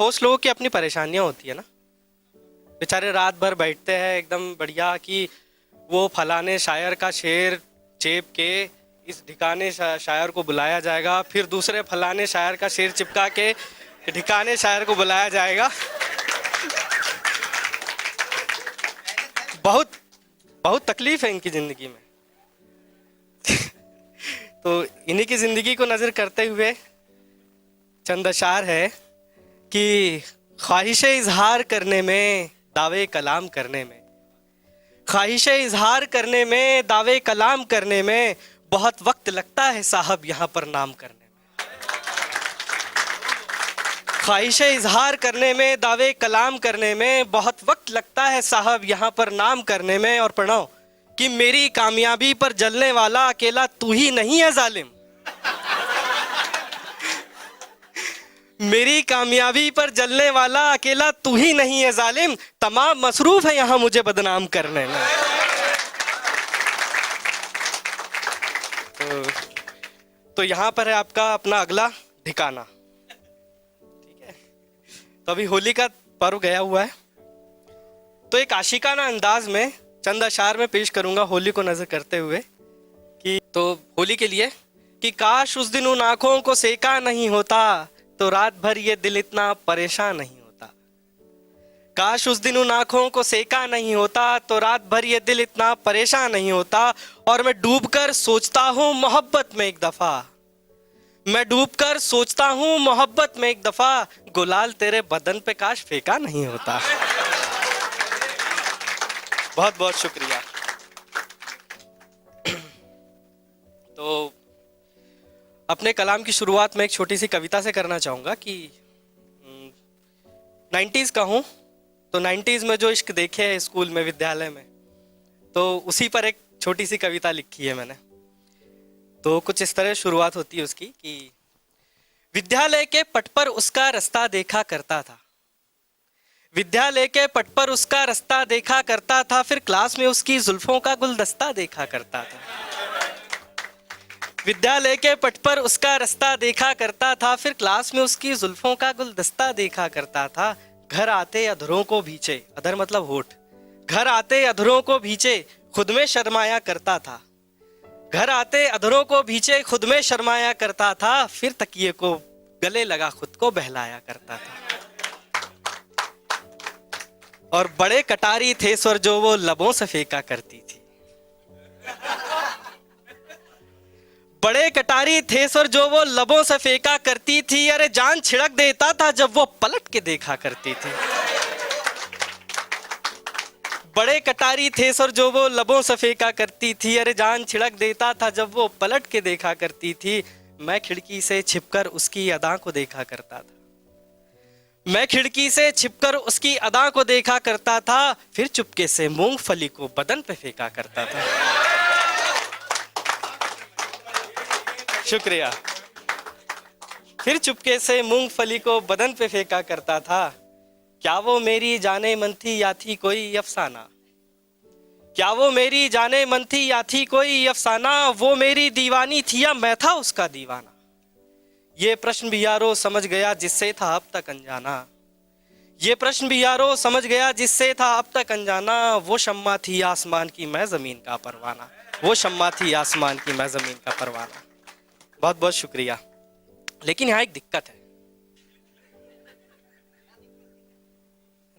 Host लोगों की अपनी परेशानियां होती है ना। बेचारे रात भर बैठते हैं एकदम बढ़िया कि वो फलाने शायर का शेर चेप के इस ढिकाने शायर को बुलाया जाएगा, फिर दूसरे फलाने शायर का शेर चिपका के ढिकाने शायर को बुलाया जाएगा। बहुत बहुत तकलीफ है इनकी ज़िंदगी में। तो इन्हीं की ज़िंदगी को नज़र करते हुए चंद अशार है कि ख्वाहिश इजहार करने में, दावे कलाम करने में, ख्वाहिश इजहार करने में, दावे कलाम करने में बहुत वक्त लगता है साहब यहाँ पर नाम करने में। ख्वाहिश इजहार करने में, दावे कलाम करने में बहुत वक्त लगता है साहब यहाँ पर नाम करने में। और पढ़ो कि मेरी कामयाबी पर जलने वाला अकेला तू ही नहीं है जालिम, मेरी कामयाबी पर जलने वाला अकेला तू ही नहीं है जालिम, तमाम मसरूफ है यहाँ मुझे बदनाम करने में। तो यहाँ पर है आपका अपना अगला ठिकाना। ठीक है, तो अभी होली का पर्व गया हुआ है, तो एक आशिकाना अंदाज में चंद अशार में पेश करूंगा होली को नजर करते हुए कि तो होली के लिए कि काश उस दिन उन आंखों को सेका नहीं होता तो रात भर ये दिल इतना परेशान नहीं होता। काश उस दिन उन आंखों को सेका नहीं होता तो रात भर ये दिल इतना परेशान नहीं होता। और मैं डूबकर सोचता हूँ मोहब्बत में एक दफा, मैं डूबकर सोचता हूँ मोहब्बत में एक दफा, गुलाल तेरे बदन पे काश फेंका नहीं होता। बहुत बहुत शुक्रिया। तो अपने कलाम की शुरुआत में एक छोटी सी कविता से करना चाहूँगा कि 90s का हूँ, तो 90s में जो इश्क देखे है स्कूल में, विद्यालय में, तो उसी पर एक छोटी सी कविता लिखी है मैंने। तो कुछ इस तरह शुरुआत होती है उसकी कि विद्यालय के पट पर उसका रास्ता देखा करता था, विद्यालय के पट पर उसका रास्ता देखा करता था, फिर क्लास में उसकी जुल्फों का गुलदस्ता देखा करता था। विद्यालय के पट पर उसका रास्ता देखा करता था, फिर क्लास में उसकी जुल्फों का गुलदस्ता देखा करता था। घर आते अधरों को भींचे, अधर मतलब होठ, घर आते अधरों को भींचे खुद में शर्माया करता था, घर आते अधरों को भींचे खुद में शर्माया करता था, फिर तकिए को गले लगा खुद को बहलाया करता था। और बड़े कटारी थे स्वर जो वो लबों से फेंका करती थी, बड़े कटारी थे स्वर जो वो लबों से फेंका करती थी, अरे जान छिड़क देता था जब वो पलट के देखा करती थी। बड़े कटारी थे स्वर जो वो लबों से फेंका करती थी, अरे जान छिड़क देता था जब वो पलट के देखा करती थी। मैं खिड़की से छिपकर उसकी अदा को देखा करता था, मैं खिड़की से छिपकर उसकी अदा को देखा करता था, फिर चुपके से मूंगफली को बदन पे फेंका करता था। शुक्रिया। फिर चुपके से मूंगफली को बदन पे फेंका करता था। क्या वो मेरी जाने मन थी या थी कोई अफसाना, क्या वो मेरी जाने मन थी या थी कोई अफसाना, वो मेरी दीवानी थी या मैं था उसका दीवाना। ये प्रश्न भी यारो समझ गया जिससे था अब तक अनजाना, ये प्रश्न भी यारो समझ गया जिससे था अब तक अनजाना। वो शम्मा थी आसमान की मैं जमीन का परवाना, वो शम्मा थी आसमान की मैं जमीन का परवाना। बहुत बहुत शुक्रिया। लेकिन यहाँ एक दिक्कत है,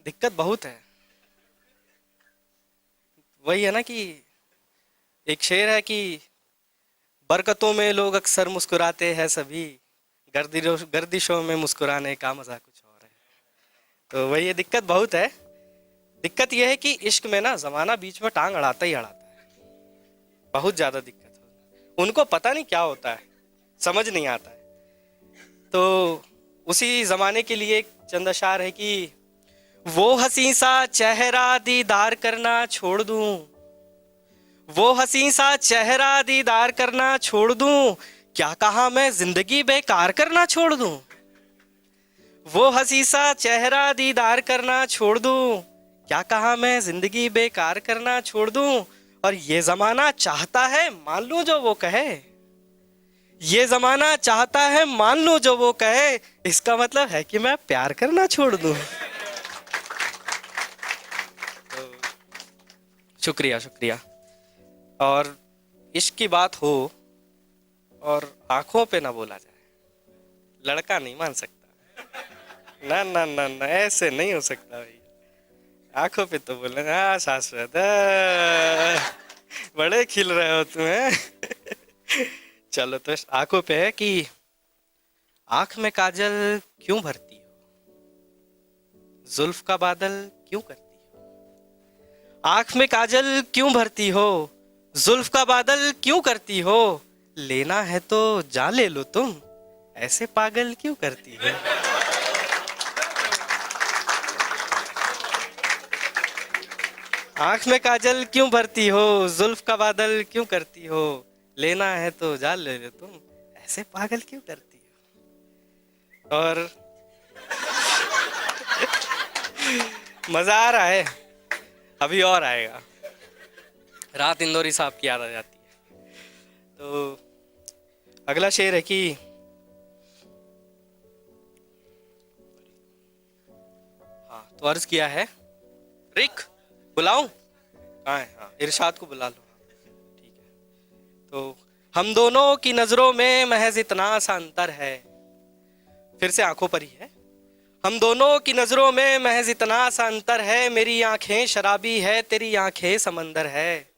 दिक्कत बहुत है। वही है ना कि एक शेर है कि बरकतों में लोग अक्सर मुस्कुराते हैं सभी, गर्दिशों में मुस्कुराने का मजा कुछ और है। तो वही है, दिक्कत बहुत है। दिक्कत यह है कि इश्क में ना जमाना बीच में टांग अड़ाता ही अड़ाता है, बहुत ज्यादा दिक्कत है। उनको पता नहीं क्या होता है, समझ नहीं आता है। तो उसी जमाने के लिए एक चंद अशार है कि वो हसी सा चेहरा दीदार करना छोड़ दूं, वो हसी सा चेहरा दीदार करना छोड़ दूं, क्या कहा मैं जिंदगी बेकार करना छोड़ दूं। वो हसी सा चेहरा दीदार करना छोड़ दूं, क्या कहा मैं जिंदगी बेकार करना छोड़ दूं। और ये जमाना चाहता है मान लूं जो वो कहे, ये जमाना चाहता है मान लो जो वो कहे, इसका मतलब है कि मैं प्यार करना छोड़ दूं। तो शुक्रिया शुक्रिया। और इश्क की बात हो और आंखों पे ना बोला जाए, लड़का नहीं मान सकता। ना ना ना ना, ऐसे नहीं हो सकता भाई। आंखों पे तो बोले, हाँ शाश्वत, बड़े खिल रहे हो तुम्हें। चलो तो आंखों पे है कि आंख में काजल क्यों भरती हो, जुल्फ का बादल क्यों करती हो। आंख में काजल क्यों भरती हो, जुल्फ का बादल क्यों करती हो। लेना है तो जान ले लो तुम, ऐसे पागल क्यों करती हो। आंख में काजल क्यों भरती हो, जुल्फ का बादल क्यों करती हो। लेना है तो जान ले लो तुम, ऐसे पागल क्यों करती हो। और मजा आ रहा है, अभी और आएगा। रात इंदौरी साहब की याद आ जाती है। तो अगला शेर है कि हाँ, तो अर्ज किया है, रिक बुलाऊं, कहाँ है, हाँ इरशाद को बुला लो। ठीक है। तो हम दोनों की नजरों में महज इतना सा अंतर है, फिर से आंखों पर ही है। हम दोनों की नजरों में महज इतना सा अंतर है, मेरी आंखें शराबी है, तेरी आंखें समंदर है।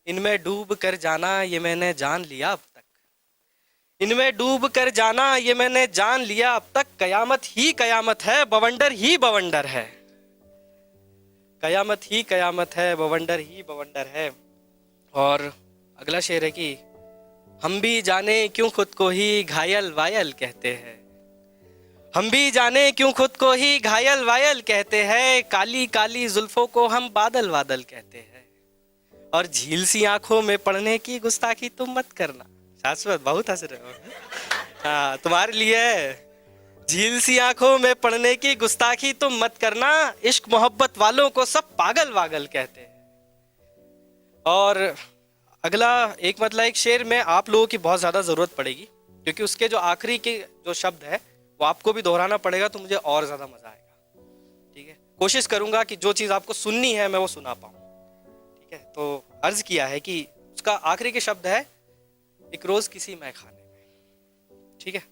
इनमें डूब कर जाना ये मैंने जान लिया अब तक, इनमें डूब कर जाना ये मैंने जान लिया अब तक। कयामत ही कयामत है, बवंडर ही बवंडर है। कयामत ही कयामत है, बवंडर ही बवंडर है। और अगला शेर है कि हम भी जाने क्यों खुद को ही घायल वायल कहते हैं, हम भी जाने क्यों खुद को ही घायल वायल कहते हैं। काली काली जुल्फों को हम बादल वादल कहते हैं, और झील सी आंखों में पड़ने की गुस्ताखी तुम मत करना। शाश्वत बहुत हंस रहे हो, हाँ तुम्हारे लिए है। झील सी आंखों में पड़ने की गुस्ताखी तुम मत करना, इश्क मोहब्बत वालों को सब पागल वागल कहते हैं। और अगला एक शेर में आप लोगों की बहुत ज्यादा जरूरत पड़ेगी, क्योंकि उसके जो आखिरी के जो शब्द है वो आपको भी दोहराना पड़ेगा, तो मुझे और ज्यादा मजा आएगा। ठीक है, कोशिश करूंगा कि जो चीज आपको सुननी है मैं वो सुना पाऊं। ठीक है, तो अर्ज किया है कि उसका आखिरी के शब्द है, एक रोज किसी मैखाने में। ठीक है,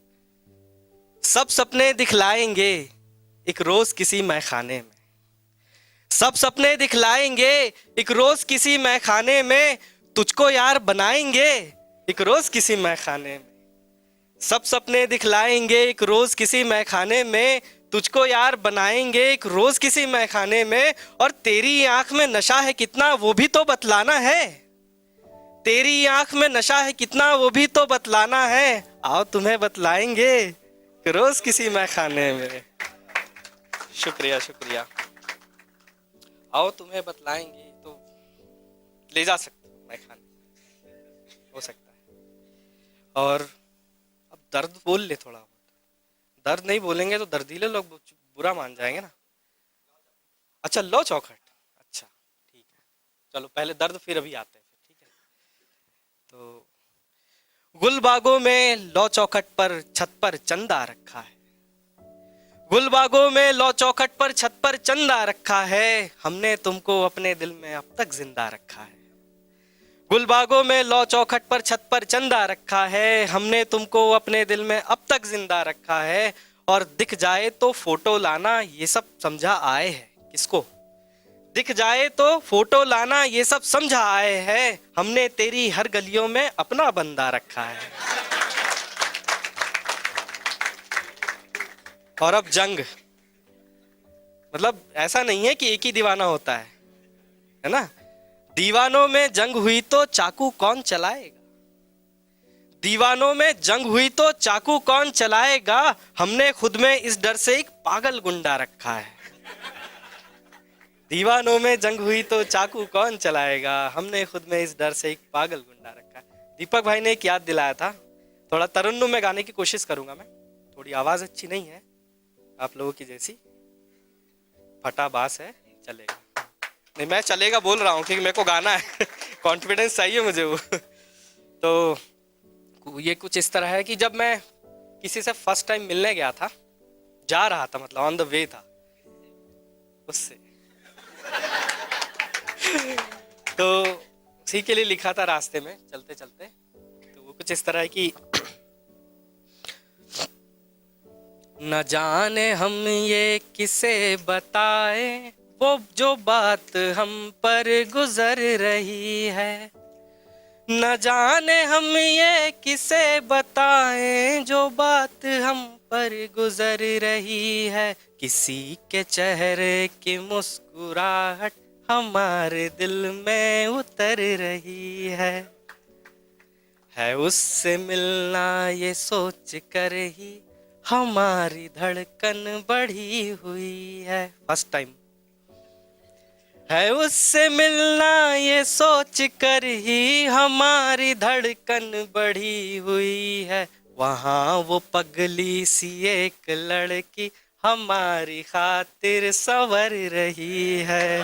सब सपने दिखलाएंगे एक रोज किसी मैखाने में, सब सपने दिखलाएंगे एक रोज किसी मैखाने में। तुझको यार बनाएंगे एक रोज किसी मैखाने में, सब सपने दिखलाएंगे एक रोज किसी मैखाने में। तुझको यार बनाएंगे एक रोज किसी मैखाने में। और तेरी आंख में नशा है कितना वो भी तो बतलाना है, तेरी आंख में नशा है कितना वो भी तो बतलाना है। आओ तुम्हें बतलाएंगे एक रोज किसी मैखाने में। शुक्रिया शुक्रिया। आओ तुम्हें बतलाएंगे, तो ले जा सकते हो मैखाने, हो सकता है। और अब दर्द बोल ले थोड़ा बहुत, दर्द नहीं बोलेंगे तो दर्दीले लोग बुरा मान जाएंगे ना। अच्छा लो चौखट, अच्छा ठीक है, चलो पहले दर्द फिर अभी आते हैं फिर। ठीक है, तो गुलबागों में लो चौखट पर छत पर चंदा रखा है, गुलबागों में लो चौखट पर छत पर चंदा रखा है। हमने तुमको अपने दिल में अब तक जिंदा रखा है, गुलबागों में लो चौखट पर छत पर चंदा रखा है। हमने तुमको अपने दिल में अब तक जिंदा रखा है। और दिख जाए तो फोटो लाना ये सब समझा आए हैं, किसको दिख जाए तो फोटो लाना ये सब समझा आए हैं। हमने तेरी हर गलियों में अपना बंदा रखा है। और अब जंग, मतलब ऐसा नहीं है कि एक ही दीवाना होता है ना। दीवानों में जंग हुई तो चाकू कौन चलाएगा, दीवानों में जंग हुई तो चाकू कौन चलाएगा। हमने खुद में इस डर से एक पागल गुंडा रखा है, दीवानों में जंग हुई तो चाकू कौन चलाएगा। हमने खुद में इस डर से एक पागल गुंडा रखा है। दीपक भाई ने एक याद दिलाया था, थोड़ा तरन्नुम में गाने की कोशिश करूंगा मैं। थोड़ी आवाज अच्छी नहीं है आप लोगों की जैसी, फटा बास है, चलेगा नहीं, मैं चलेगा बोल रहा हूँ क्योंकि मेरे को गाना है। कॉन्फिडेंस चाहिए मुझे वो। तो ये कुछ इस तरह है कि जब मैं किसी से फर्स्ट टाइम मिलने गया था, जा रहा था, मतलब ऑन द वे था उससे, तो उसी के लिए लिखा था रास्ते में चलते चलते। तो वो कुछ इस तरह है कि न जाने हम ये किसे बताए, वो जो बात हम पर गुजर रही है। न जाने हम ये किसे बताएं, जो बात हम पर गुजर रही है। किसी के चेहरे की मुस्कुराहट हमारे दिल में उतर रही है उससे मिलना ये सोच कर ही हमारी धड़कन बढ़ी हुई है। फर्स्ट टाइम है उससे मिलना ये सोच कर ही हमारी धड़कन बढ़ी हुई है। वहाँ वो पगली सी एक लड़की हमारी खातिर संवर रही है।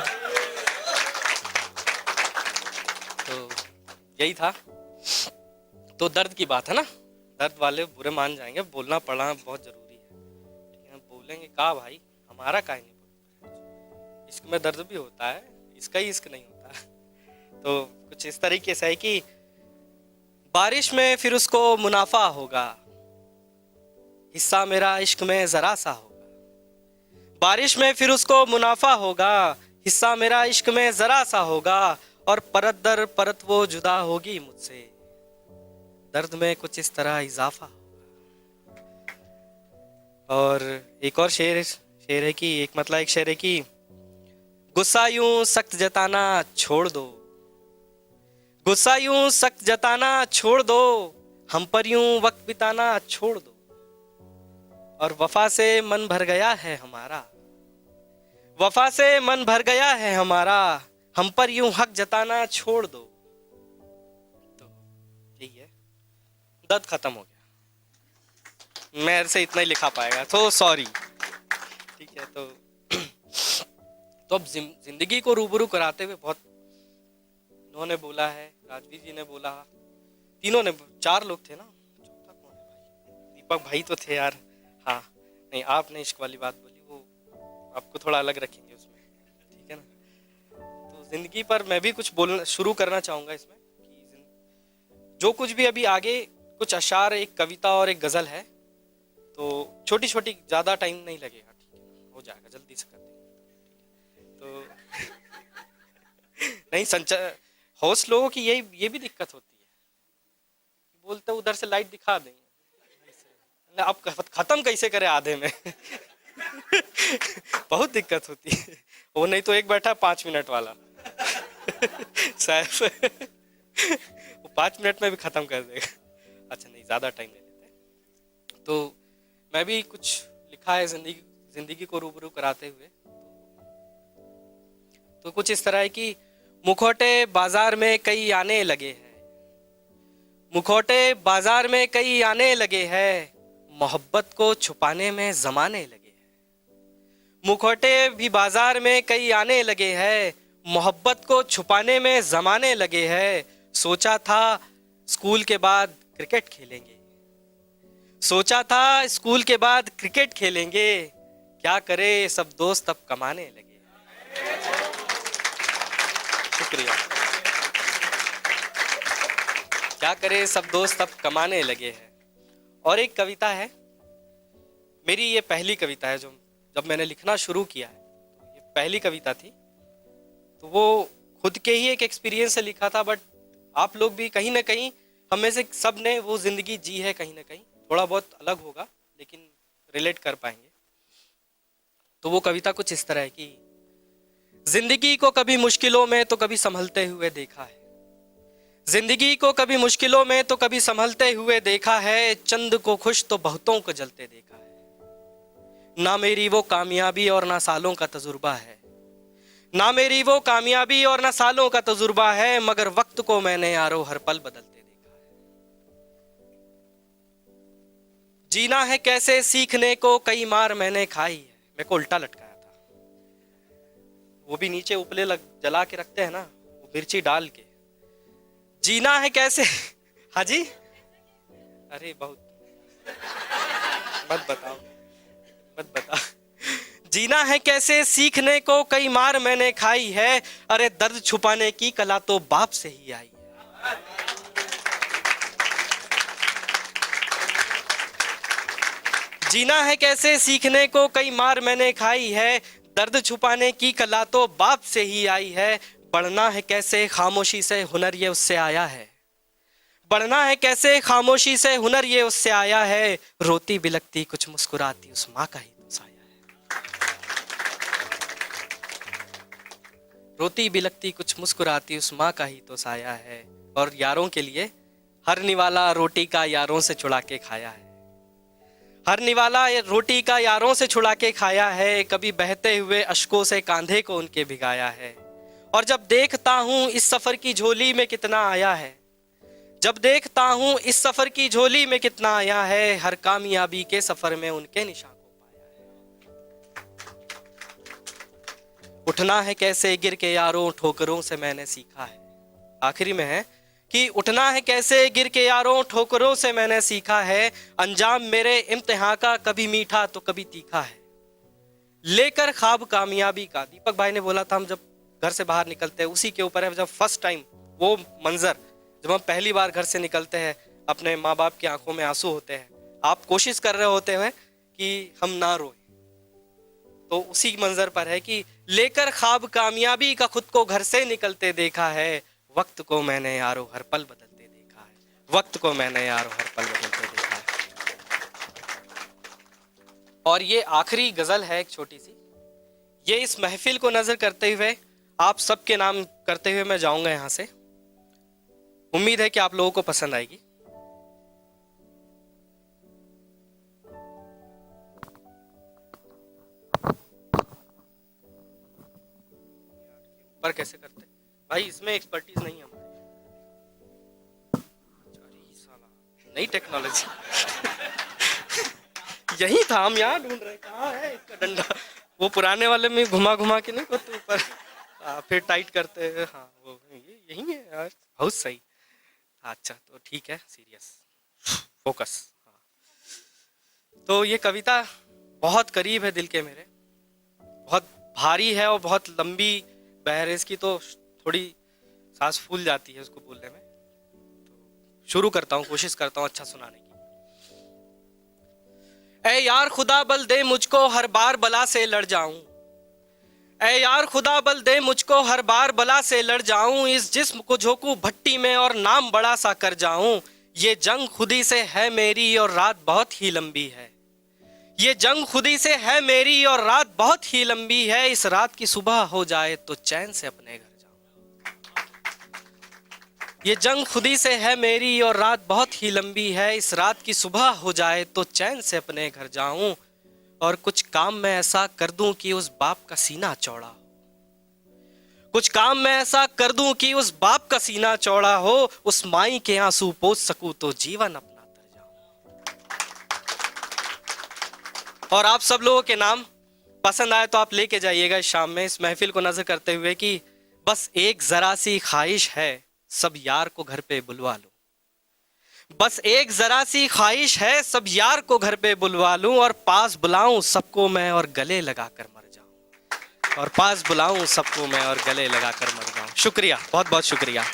तो यही था। तो दर्द की बात है ना, दर्द वाले बुरे मान जाएंगे, बोलना पड़ना बहुत जरूरी है। बोलेंगे का भाई हमारा काहे नहीं बोलते, इश्क में दर्द भी होता है, इसका ही इश्क नहीं होता। तो कुछ इस तरीके से है कि बारिश में फिर उसको मुनाफा होगा, हिस्सा मेरा इश्क में जरा सा होगा। बारिश में फिर उसको मुनाफा होगा, हिस्सा मेरा इश्क में जरा सा होगा। और परत दर परत वो जुदा होगी मुझसे, दर्द में कुछ इस तरह इजाफा होगा। और एक और शेर है कि एक शेर है कि गुस्सा यूं सख्त जताना छोड़ दो, गुस्सा यूं सख्त जताना छोड़ दो, हम पर यूं वक्त बिताना छोड़ दो। और वफा से मन भर गया है हमारा, वफा से मन भर गया है हमारा, हम पर यूं हक जताना छोड़ दो। तो यही है, दर्द खत्म हो गया। मेरे से इतना ही लिखा पाएगा तो सॉरी, ठीक है। तो अब जिंदगी को रूबरू कराते हुए बहुत इन्होंने बोला है, राजवीर जी ने बोला, तीनों ने, 4 लोग थे ना, चौथा कौन है भाई, दीपक भाई तो थे यार। हाँ नहीं, आपने इश्क वाली बात बोली, वो आपको थोड़ा अलग रखेंगे उसमें, ठीक है ना। तो जिंदगी पर मैं भी कुछ बोलना शुरू करना चाहूँगा इसमें कि जो कुछ भी अभी आगे कुछ अशार, एक कविता और एक गज़ल है, तो छोटी छोटी, ज़्यादा टाइम नहीं लगेगा, ठीक है ना, हो जाएगा, जल्दी से कर देंगे। तो नहीं, होस्ट लोगों की ये भी दिक्कत होती है, बोलते उधर से लाइट दिखा देंगे, अब खत्म कैसे करे आधे में। बहुत दिक्कत होती है वो, नहीं तो एक बैठा 5 मिनट वाला साहब वो 5 मिनट में भी खत्म कर देगा। अच्छा नहीं, ज्यादा टाइम ले लेते हैं। तो मैं भी कुछ लिखा है जिंदगी को रूबरू कराते हुए। तो कुछ इस तरह है कि मुखौटे बाजार में कई आने लगे हैं, मुखौटे बाजार में कई आने लगे हैं, मोहब्बत को छुपाने में जमाने लगे हैं। मुखौटे भी बाजार में कई आने लगे हैं, मोहब्बत को छुपाने में जमाने लगे हैं। सोचा था स्कूल के बाद क्रिकेट खेलेंगे, सोचा था स्कूल के बाद क्रिकेट खेलेंगे, क्या करे सब दोस्त अब कमाने लगे। शुक्रिया। क्या करे सब दोस्त अब कमाने लगे हैं। और एक कविता है मेरी, ये पहली कविता है जो जब मैंने लिखना शुरू किया है, ये पहली कविता थी। तो वो खुद के ही एक एक्सपीरियंस से लिखा था, बट आप लोग भी कहीं ना कहीं, हम में से सब ने वो जिंदगी जी है, कहीं ना कहीं थोड़ा बहुत अलग होगा लेकिन रिलेट कर पाएंगे। तो वो कविता कुछ इस तरह है कि जिंदगी को कभी मुश्किलों में तो कभी संभलते हुए देखा है, जिंदगी को कभी मुश्किलों में तो कभी संभलते हुए देखा है, चंद को खुश तो बहुतों को जलते देखा है। ना मेरी वो कामयाबी और ना सालों का तजुर्बा है, ना मेरी वो कामयाबी और ना सालों का तजुर्बा है, मगर वक्त को मैंने यारो हर पल बदलते देखा है। जीना है कैसे सीखने को कई मार मैंने खाई है, मेरे को उल्टा लटकाया था, वो भी नीचे उपले जला के रखते हैं ना, वो मिर्ची डाल के। जीना है कैसे हाँ जी, अरे बहुत, मत बताओ, मत बताओ। जीना है कैसे सीखने को कई मार मैंने खाई है, अरे दर्द छुपाने की कला तो बाप से ही आई है। जीना है कैसे सीखने को कई मार मैंने खाई है, दर्द छुपाने की कला तो बाप से ही आई है। बढ़ना है कैसे खामोशी से हुनर ये उससे आया है, बढ़ना है कैसे खामोशी से हुनर ये उससे आया है। रोती बिलकती कुछ मुस्कुराती उस माँ का ही तो साया है। रोती बिलकती कुछ मुस्कुराती उस माँ का ही तो साया है। और यारों के लिए हर निवाला रोटी का यारों से छुड़ा के खाया है, हर निवाला रोटी का यारों से छुड़ा के खाया है। कभी बहते हुए अश्कों से कांधे को उनके भिगाया है। और जब देखता हूँ इस सफर की झोली में कितना आया है, जब देखता हूँ इस सफर की झोली में कितना आया है, हर कामयाबी के सफर में उनके निशान को पाया है। उठना है कैसे गिर के यारों ठोकरों से मैंने सीखा है। आखिरी में है कि उठना है कैसे गिर के यारों ठोकरों से मैंने सीखा है। अंजाम मेरे इम्तिहान का कभी मीठा तो कभी तीखा है, लेकर ख्वाब कामयाबी का। दीपक भाई ने बोला था हम जब घर से बाहर निकलते हैं, उसी के ऊपर है। जब फर्स्ट टाइम वो मंजर, जब हम पहली बार घर से निकलते हैं, अपने माँ बाप की आंखों में आंसू होते हैं, आप कोशिश कर रहे होते हैं कि हम ना रोए, तो उसी मंजर पर है कि लेकर ख्वाब कामयाबी का खुद को घर से निकलते देखा है। वक्त को मैंने यारो हर पल बदलते देखा है, वक्त को मैंने यारो हर पल बदलते देखा है। और ये आखिरी गजल है एक छोटी सी, ये इस महफिल को नजर करते हुए आप सबके नाम करते हुए मैं जाऊंगा यहां से। उम्मीद है कि आप लोगों को पसंद आएगी। पर कैसे करते भाई, इसमें एक्सपर्टीज नहीं है हमारी। अरे साला नई टेक्नोलॉजी यही था, हम यहाँ ढूंढ रहे कहाँ है इसका डंडा। वो पुराने वाले में घुमा घुमा के नहीं होते ऊपर, फिर टाइट करते हैं। हाँ वो यही है यार, बहुत सही। अच्छा तो ठीक है, सीरियस फोकस। हाँ तो ये कविता बहुत करीब है दिल के मेरे, बहुत भारी है और बहुत लंबी बहरेज की, तो थोड़ी सांस फूल जाती है उसको बोलने में। तो शुरू करता हूँ, कोशिश करता हूँ अच्छा सुनाने की। ऐ यार खुदा बल दे मुझको हर बार बला से लड़ जाऊं, ऐ यार खुदा बल दे मुझको हर बार बला से लड़ जाऊं। इस जिस्म को झोंकूं भट्टी में और नाम बड़ा सा कर जाऊं। ये जंग खुदी से है मेरी और रात बहुत ही लंबी है, ये जंग खुदी से है मेरी और रात बहुत ही लंबी है। इस रात की सुबह हो जाए तो चैन से अपने घर जाऊं। ये जंग खुदी से है मेरी और रात बहुत ही लंबी है, इस रात की सुबह हो जाए तो चैन से अपने घर जाऊं। और कुछ काम मैं ऐसा कर दूं कि उस बाप का सीना चौड़ा हो, कुछ काम मैं ऐसा कर दूं कि उस बाप का सीना चौड़ा हो। उस माई के आंसू पोंछ सकूं तो जीवन अपना तर जाऊं। और आप सब लोगों के नाम पसंद आए तो आप लेके जाइएगा इस शाम में, इस महफिल को नजर करते हुए कि बस एक जरा सी ख्वाहिश है सब यार को घर पे बुलवा लूं, बस एक जरा सी ख्वाहिश है सब यार को घर पे बुलवा लूं। और पास बुलाऊं सबको मैं और गले लगाकर मर जाऊं, और पास बुलाऊं सबको मैं और गले लगाकर मर जाऊं। शुक्रिया, बहुत बहुत शुक्रिया।